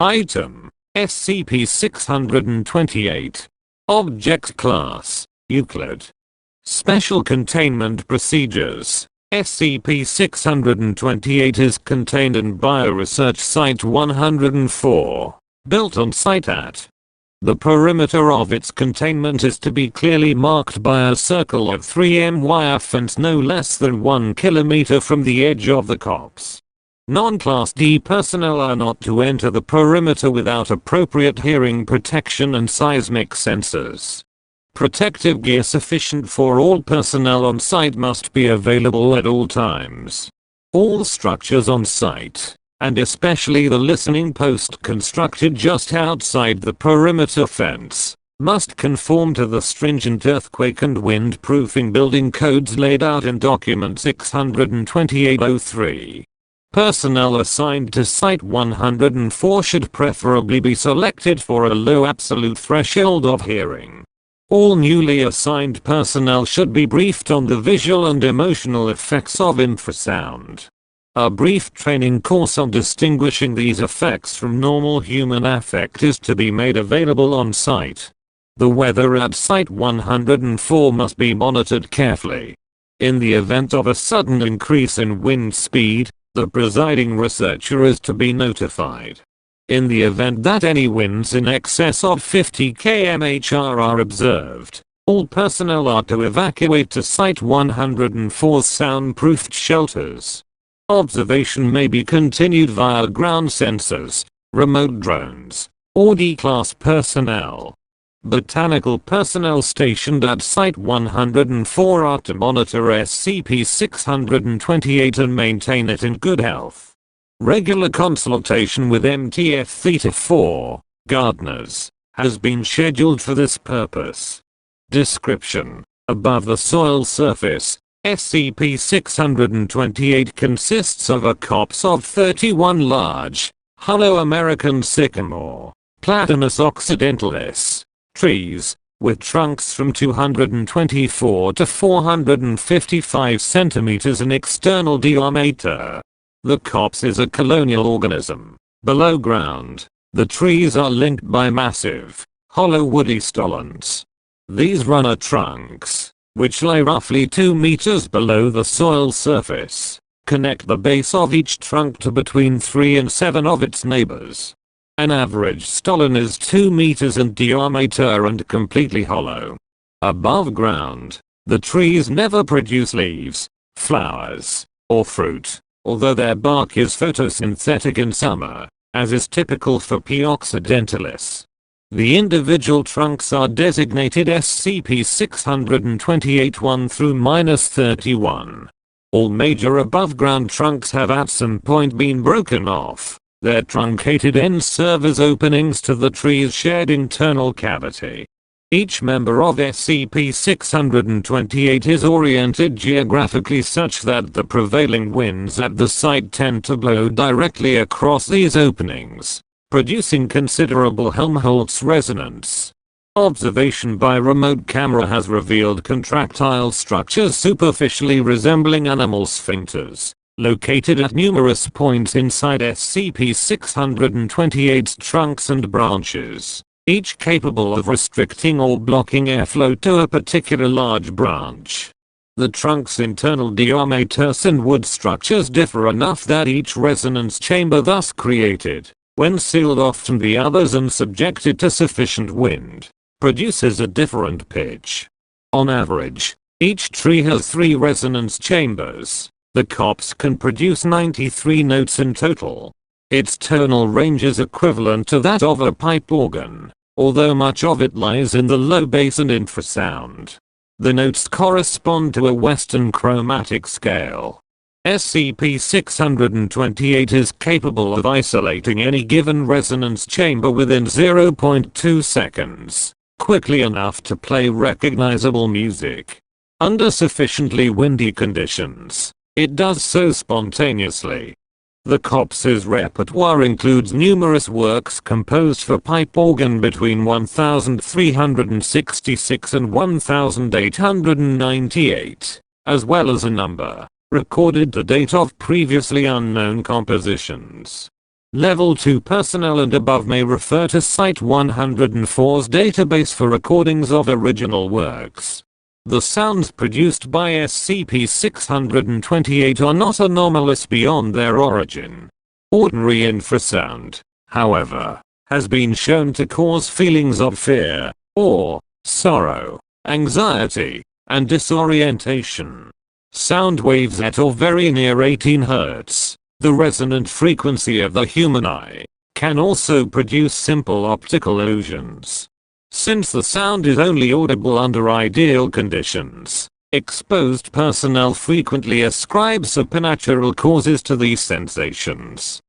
Item: SCP-628. Object Class: Euclid. Special Containment Procedures: SCP-628 is contained in Bioresearch Site 104, built on site at. The perimeter of its containment is to be clearly marked by a circle of 3M wire fence no less than 1 km from the edge of the copse. Non-Class D personnel are not to enter the perimeter without appropriate hearing protection and seismic sensors. Protective gear sufficient for all personnel on site must be available at all times. All structures on site, and especially the listening post constructed just outside the perimeter fence, must conform to the stringent earthquake and wind-proofing building codes laid out in Document 628-03. Personnel assigned to Site 104 should preferably be selected for a low absolute threshold of hearing. All newly assigned personnel should be briefed on the visual and emotional effects of infrasound. A brief training course on distinguishing these effects from normal human affect is to be made available on site. The weather at Site 104 must be monitored carefully. In the event of a sudden increase in wind speed, the presiding researcher is to be notified. In the event that any winds in excess of 50 km/h are observed, all personnel are to evacuate to Site 104's soundproofed shelters. Observation may be continued via ground sensors, remote drones, or D-Class personnel. Botanical personnel stationed at Site 104 are to monitor SCP-628 and maintain it in good health. Regular consultation with MTF Theta 4, gardeners, has been scheduled for this purpose. Description: above the soil surface, SCP-628 consists of a copse of 31 large, hollow American sycamore, Platanus occidentalis, trees, with trunks from 224 to 455 centimeters in external diameter. The copse is a colonial organism. Below ground, the trees are linked by massive, hollow woody stolons. These runner trunks, which lie roughly 2 meters below the soil surface, connect the base of each trunk to between 3 and 7 of its neighbors. An average stolon is 2 meters in diameter and completely hollow. Above ground, the trees never produce leaves, flowers, or fruit, although their bark is photosynthetic in summer, as is typical for P. occidentalis. The individual trunks are designated SCP-628 1 through -31. All major above-ground trunks have at some point been broken off. Their truncated ends serve as openings to the tree's shared internal cavity. Each member of SCP-628 is oriented geographically such that the prevailing winds at the site tend to blow directly across these openings, producing considerable Helmholtz resonance. Observation by remote camera has revealed contractile structures superficially resembling animal sphincters, located at numerous points inside SCP-628's trunks and branches, each capable of restricting or blocking airflow to a particular large branch. The trunk's internal diameters and wood structures differ enough that each resonance chamber thus created, when sealed off from the others and subjected to sufficient wind, produces a different pitch. On average, each tree has 3 resonance chambers. The copse can produce 93 notes in total. Its tonal range is equivalent to that of a pipe organ, although much of it lies in the low bass and infrasound. The notes correspond to a Western chromatic scale. SCP-628 is capable of isolating any given resonance chamber within 0.2 seconds, quickly enough to play recognizable music. Under sufficiently windy conditions, it does so spontaneously. The copse's repertoire includes numerous works composed for pipe organ between 1366 and 1898, as well as a number, recorded to date, of previously unknown compositions. Level 2 personnel and above may refer to Site 104's database for recordings of original works. The sounds produced by SCP-628 are not anomalous beyond their origin. Ordinary infrasound, however, has been shown to cause feelings of fear, awe, sorrow, anxiety, and disorientation. Sound waves at or very near 18 Hz, the resonant frequency of the human eye, can also produce simple optical illusions. Since the sound is only audible under ideal conditions, exposed personnel frequently ascribe supernatural causes to these sensations.